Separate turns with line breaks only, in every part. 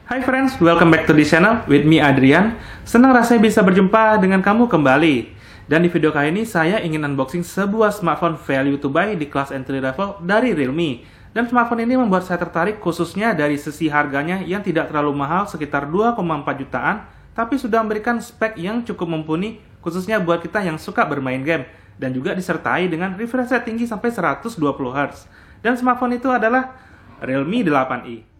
Hai friends, welcome back to this channel with me Adrian. Senang rasanya bisa berjumpa dengan kamu kembali. Dan di video kali ini saya ingin unboxing sebuah smartphone value to buy di kelas entry level dari Realme. Dan smartphone ini membuat saya tertarik khususnya dari sisi harganya yang tidak terlalu mahal sekitar 2,4 jutaan, tapi sudah memberikan spek yang cukup mumpuni khususnya buat kita yang suka bermain game dan juga disertai dengan refresh rate tinggi sampai 120 Hz. Dan smartphone itu adalah Realme 8i.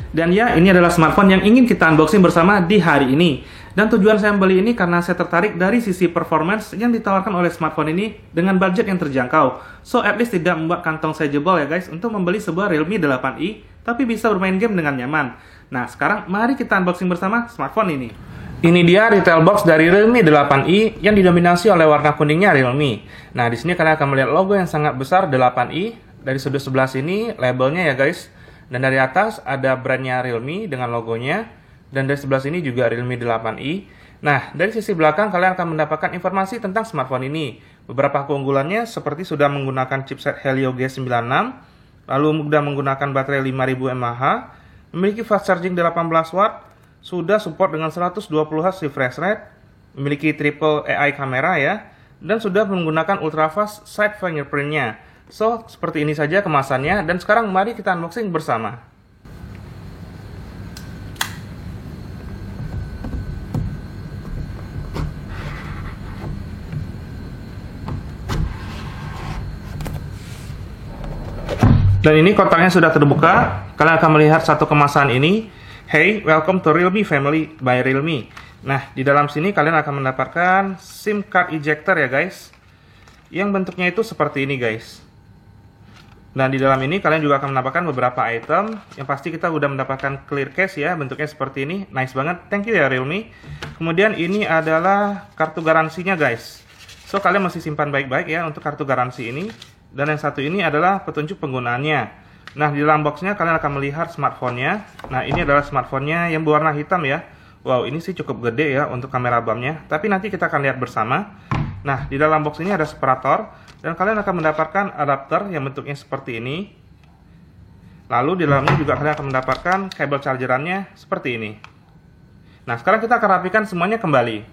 Dan ya, ini adalah smartphone yang ingin kita unboxing bersama di hari ini. Dan tujuan saya membeli ini karena saya tertarik dari sisi performance yang ditawarkan oleh smartphone ini dengan budget yang terjangkau. So, at least tidak membuat kantong saya jebol ya guys untuk membeli sebuah Realme 8i, tapi bisa bermain game dengan nyaman. Nah, sekarang mari kita unboxing bersama smartphone ini. Ini dia retail box dari Realme 8i yang didominasi oleh warna kuningnya Realme. Nah, di sini kalian akan melihat logo yang sangat besar 8i. Dari sudut sebelah sini labelnya ya guys. Dan dari atas ada brandnya Realme dengan logonya. Dan dari sebelah sini juga Realme 8i. Nah, dari sisi belakang kalian akan mendapatkan informasi tentang smartphone ini. Beberapa keunggulannya seperti sudah menggunakan chipset Helio G96, lalu sudah menggunakan baterai 5000 mAh, memiliki fast charging 18 watt, sudah support dengan 120 Hz refresh rate, memiliki triple AI kamera ya, dan sudah menggunakan ultra fast side fingerprint-nya. So, seperti ini saja kemasannya, dan sekarang mari kita unboxing bersama. Dan ini kotaknya sudah terbuka. Kalian akan melihat satu kemasan ini. Hey, welcome to Realme Family by Realme. Nah, di dalam sini kalian akan mendapatkan SIM card ejector ya guys. Yang bentuknya itu seperti ini guys. Dan di dalam ini kalian juga akan mendapatkan beberapa item. Yang pasti kita udah mendapatkan clear case ya, bentuknya seperti ini. Nice banget, thank you ya Realme. Kemudian ini adalah kartu garansinya guys. So, kalian mesti simpan baik-baik ya untuk kartu garansi ini. Dan yang satu ini adalah petunjuk penggunaannya. Nah, di dalam boxnya kalian akan melihat smartphone-nya. Nah, ini adalah smartphone-nya yang berwarna hitam ya. Wow, ini sih cukup gede ya untuk kamera BAM-nya. Tapi nanti kita akan lihat bersama. Nah, di dalam box ini ada separator. Dan kalian akan mendapatkan adapter yang bentuknya seperti ini. Lalu di dalamnya juga kalian akan mendapatkan kabel chargerannya seperti ini. Nah, sekarang kita akan rapikan semuanya kembali.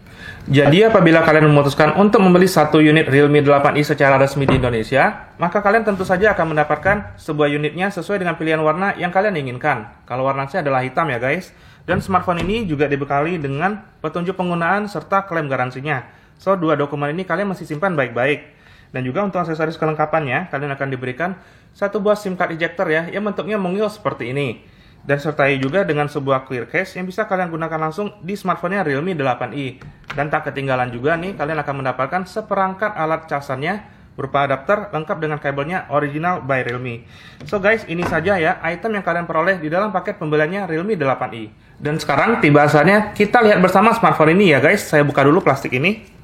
Jadi, apabila kalian memutuskan untuk membeli satu unit Realme 8i secara resmi di Indonesia, maka kalian tentu saja akan mendapatkan sebuah unitnya sesuai dengan pilihan warna yang kalian inginkan. Kalau warna saya adalah hitam ya guys. Dan smartphone ini juga dibekali dengan petunjuk penggunaan serta klaim garansinya. So, dua dokumen ini kalian masih simpan baik-baik. Dan juga untuk aksesoris kelengkapannya, kalian akan diberikan satu buah SIM card ejector ya, yang bentuknya mungil seperti ini. Dan sertai juga dengan sebuah clear case yang bisa kalian gunakan langsung di smartphone-nya Realme 8i. Dan tak ketinggalan juga nih, kalian akan mendapatkan seperangkat alat casannya berupa adapter lengkap dengan kabelnya original by Realme. So guys, ini saja ya item yang kalian peroleh di dalam paket pembeliannya Realme 8i. Dan sekarang tiba saatnya kita lihat bersama smartphone ini ya guys. Saya buka dulu plastik ini.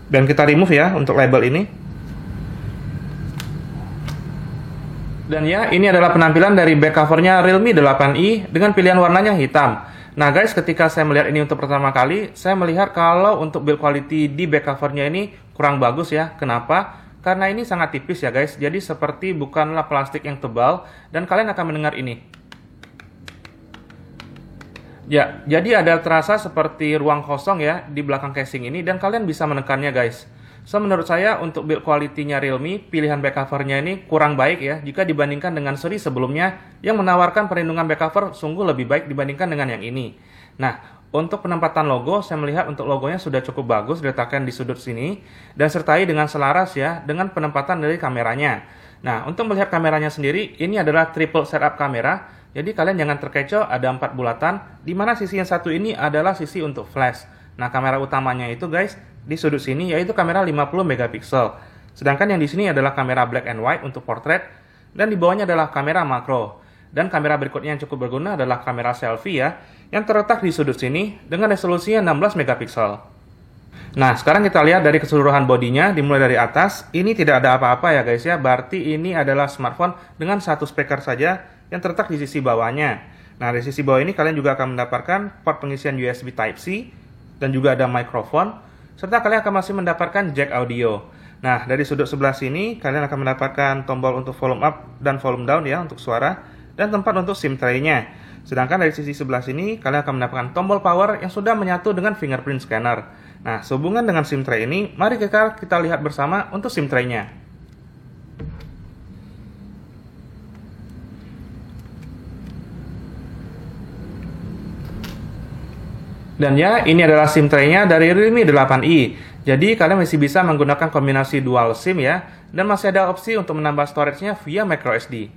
Dan kita remove ya untuk label ini. Dan ya, ini adalah penampilan dari back covernya Realme 8i dengan pilihan warnanya hitam. Nah guys, ketika saya melihat ini untuk pertama kali, saya melihat kalau untuk build quality di back covernya ini kurang bagus ya. Kenapa? Karena ini sangat tipis ya guys, jadi seperti bukanlah plastik yang tebal. Dan kalian akan mendengar ini. Ya, jadi ada terasa seperti ruang kosong ya di belakang casing ini, dan kalian bisa menekannya guys. So, menurut saya untuk build quality-nya Realme, pilihan back cover-nya ini kurang baik ya jika dibandingkan dengan seri sebelumnya yang menawarkan perlindungan back cover sungguh lebih baik dibandingkan dengan yang ini. Nah, untuk penempatan logo, saya melihat untuk logonya sudah cukup bagus diletakkan di sudut sini dan sertai dengan selaras ya dengan penempatan dari kameranya. Nah, untuk melihat kameranya sendiri, ini adalah triple setup kamera. Jadi kalian jangan terkecoh, ada 4 bulatan, di mana sisi yang satu ini adalah sisi untuk flash. Nah, kamera utamanya itu guys, di sudut sini yaitu kamera 50 megapiksel. Sedangkan yang di sini adalah kamera black and white untuk portrait, dan di bawahnya adalah kamera makro. Dan kamera berikutnya yang cukup berguna adalah kamera selfie ya, yang terletak di sudut sini dengan resolusinya 16 megapiksel. Nah, sekarang kita lihat dari keseluruhan bodinya, dimulai dari atas. Ini tidak ada apa-apa ya guys ya, berarti ini adalah smartphone dengan satu speaker saja yang terletak di sisi bawahnya. Nah, di sisi bawah ini kalian juga akan mendapatkan port pengisian USB Type-C dan juga ada mikrofon, serta kalian akan masih mendapatkan jack audio. Nah, dari sudut sebelah sini kalian akan mendapatkan tombol untuk volume up dan volume down ya untuk suara, dan tempat untuk SIM tray-nya. Sedangkan dari sisi sebelah sini kalian akan mendapatkan tombol power yang sudah menyatu dengan fingerprint scanner. Nah, sehubungan dengan SIM tray ini, mari kita lihat bersama untuk SIM tray-nya. Dan ya, ini adalah SIM tray-nya dari Realme 8i. Jadi, kalian masih bisa menggunakan kombinasi dual SIM ya, dan masih ada opsi untuk menambah storage-nya via microSD.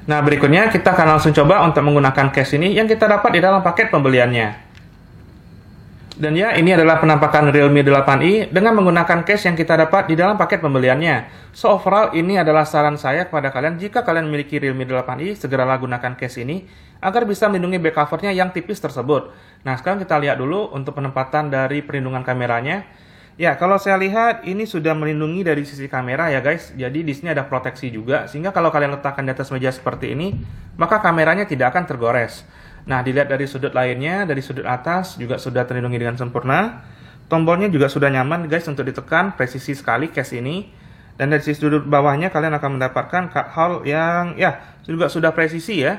Nah, berikutnya kita akan langsung coba untuk menggunakan case ini yang kita dapat di dalam paket pembeliannya. Dan ya, ini adalah penampakan Realme 8i dengan menggunakan case yang kita dapat di dalam paket pembeliannya. So, overall ini adalah saran saya kepada kalian, jika kalian memiliki Realme 8i, segeralah gunakan case ini agar bisa melindungi back covernya yang tipis tersebut. Nah, sekarang kita lihat dulu untuk penempatan dari perlindungan kameranya. Ya, kalau saya lihat ini sudah melindungi dari sisi kamera ya guys. Jadi di sini ada proteksi juga, sehingga kalau kalian letakkan di atas meja seperti ini, maka kameranya tidak akan tergores. Nah, dilihat dari sudut lainnya, dari sudut atas juga sudah terlindungi dengan sempurna. Tombolnya juga sudah nyaman guys untuk ditekan, presisi sekali case ini. Dan dari sudut bawahnya kalian akan mendapatkan cut hole yang ya juga sudah presisi ya.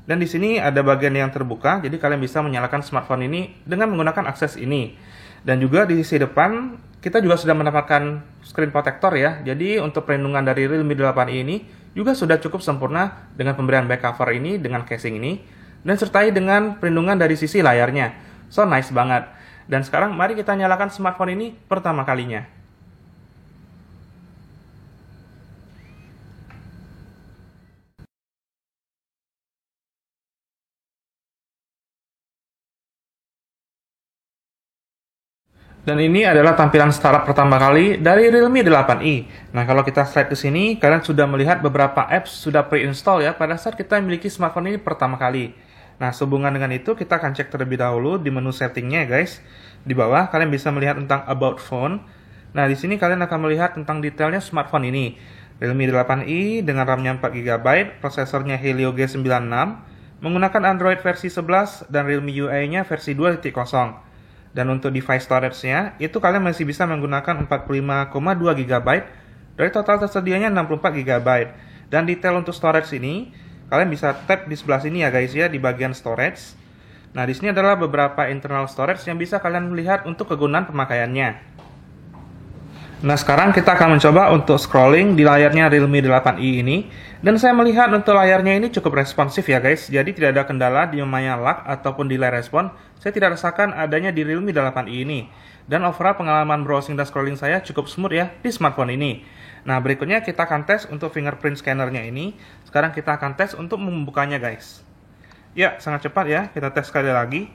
Dan di sini ada bagian yang terbuka, jadi kalian bisa menyalakan smartphone ini dengan menggunakan akses ini. Dan juga di sisi depan kita juga sudah mendapatkan screen protector ya. Jadi untuk perlindungan dari Realme 8i ini juga sudah cukup sempurna dengan pemberian back cover ini dengan casing ini. Dan sertai dengan perlindungan dari sisi layarnya. So, nice banget. Dan sekarang mari kita nyalakan smartphone ini pertama kalinya. Dan ini adalah tampilan startup pertama kali dari Realme 8i. Nah, kalau kita slide ke sini, kalian sudah melihat beberapa apps sudah pre-install ya pada saat kita memiliki smartphone ini pertama kali. Nah, sehubungan dengan itu, kita akan cek terlebih dahulu di menu settingnya guys. Di bawah, kalian bisa melihat tentang About Phone. Nah, di sini kalian akan melihat tentang detailnya smartphone ini. Realme 8i dengan RAM-nya 4GB, prosesornya Helio G96, menggunakan Android versi 11 dan Realme UI-nya versi 2.0. Dan untuk device storage-nya, itu kalian masih bisa menggunakan 45,2GB dari total tersedianya 64GB. Dan detail untuk storage ini, kalian bisa tap di sebelah sini ya guys ya, di bagian storage. Nah, di sini adalah beberapa internal storage yang bisa kalian lihat untuk kegunaan pemakaiannya. Nah, sekarang kita akan mencoba untuk scrolling di layarnya Realme 8i ini. Dan saya melihat untuk layarnya ini cukup responsif ya guys. Jadi tidak ada kendala di namanya lag ataupun delay respon. Saya tidak rasakan adanya di Realme 8i ini. Dan overall pengalaman browsing dan scrolling saya cukup smooth ya di smartphone ini. Nah, berikutnya kita akan tes untuk fingerprint scannernya ini. Sekarang kita akan tes untuk membukanya guys. Ya, sangat cepat ya. Kita tes sekali lagi.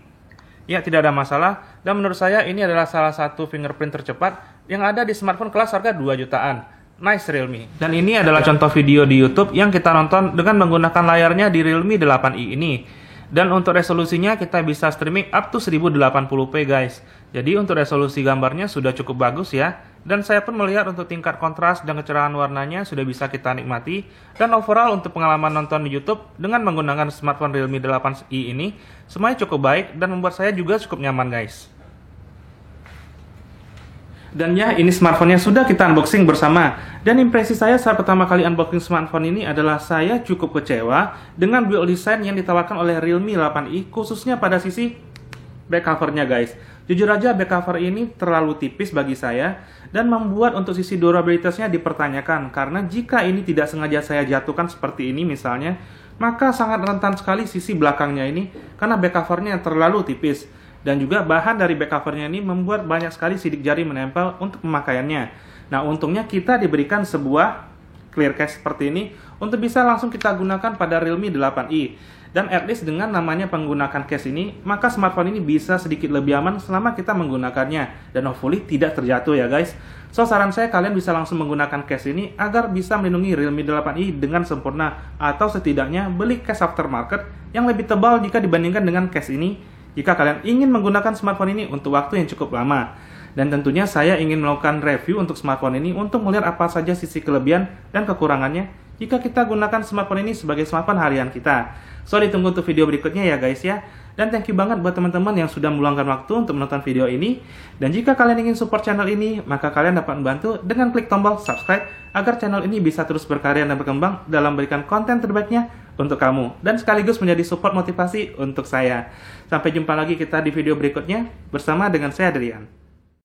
Ya, tidak ada masalah. Dan menurut saya ini adalah salah satu fingerprint tercepat yang ada di smartphone kelas harga 2 jutaan. Nice Realme. Dan ini adalah contoh video di YouTube yang kita nonton dengan menggunakan layarnya di Realme 8i ini. Dan untuk resolusinya kita bisa streaming up to 1080p guys. Jadi untuk resolusi gambarnya sudah cukup bagus ya. Dan saya pun melihat untuk tingkat kontras dan kecerahan warnanya sudah bisa kita nikmati. Dan overall untuk pengalaman nonton di YouTube dengan menggunakan smartphone Realme 8i ini semuanya cukup baik dan membuat saya juga cukup nyaman guys. Dan ya, ini smartphone-nya sudah kita unboxing bersama. Dan impresi saya saat pertama kali unboxing smartphone ini adalah saya cukup kecewa dengan build design yang ditawarkan oleh Realme 8i, khususnya pada sisi back cover-nya guys. Jujur aja back cover ini terlalu tipis bagi saya dan membuat untuk sisi durabilitasnya dipertanyakan. Karena jika ini tidak sengaja saya jatuhkan seperti ini misalnya, maka sangat rentan sekali sisi belakangnya ini karena back cover-nya terlalu tipis. Dan juga bahan dari back covernya ini membuat banyak sekali sidik jari menempel untuk pemakaiannya. Nah, untungnya kita diberikan sebuah clear case seperti ini untuk bisa langsung kita gunakan pada Realme 8i. Dan at least dengan namanya menggunakan case ini, maka smartphone ini bisa sedikit lebih aman selama kita menggunakannya. Dan hopefully tidak terjatuh ya guys. So, saran saya kalian bisa langsung menggunakan case ini agar bisa melindungi Realme 8i dengan sempurna. Atau setidaknya beli case aftermarket yang lebih tebal jika dibandingkan dengan case ini jika kalian ingin menggunakan smartphone ini untuk waktu yang cukup lama. Dan tentunya saya ingin melakukan review untuk smartphone ini untuk melihat apa saja sisi kelebihan dan kekurangannya jika kita gunakan smartphone ini sebagai smartphone harian kita. So, ditunggu untuk video berikutnya ya guys ya. Dan thank you banget buat teman-teman yang sudah meluangkan waktu untuk menonton video ini. Dan jika kalian ingin support channel ini, maka kalian dapat membantu dengan klik tombol subscribe agar channel ini bisa terus berkarya dan berkembang dalam memberikan konten terbaiknya untuk kamu. Dan sekaligus menjadi support motivasi untuk saya. Sampai jumpa lagi kita di video berikutnya bersama dengan saya Adrian.